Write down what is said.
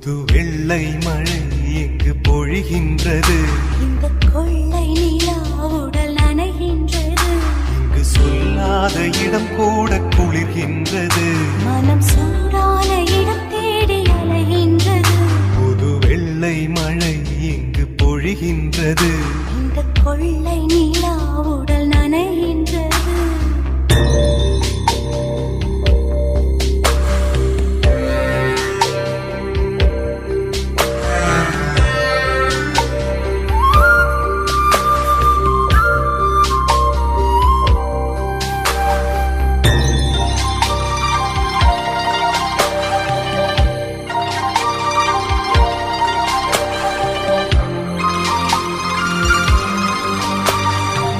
புது வெள்ளை மழை எங்கு பொழிகின்றது. இந்த கொள்ளை நிலா உடல் நனைகின்றது. இங்கு சொல்லாத இடம் கூட குளிர்கின்றது. மனம் சூடான இடம் தேடி அலைகின்றது. புது வெள்ளை மழை எங்கு பொழிகின்றது. இந்த கொள்ளை நிலா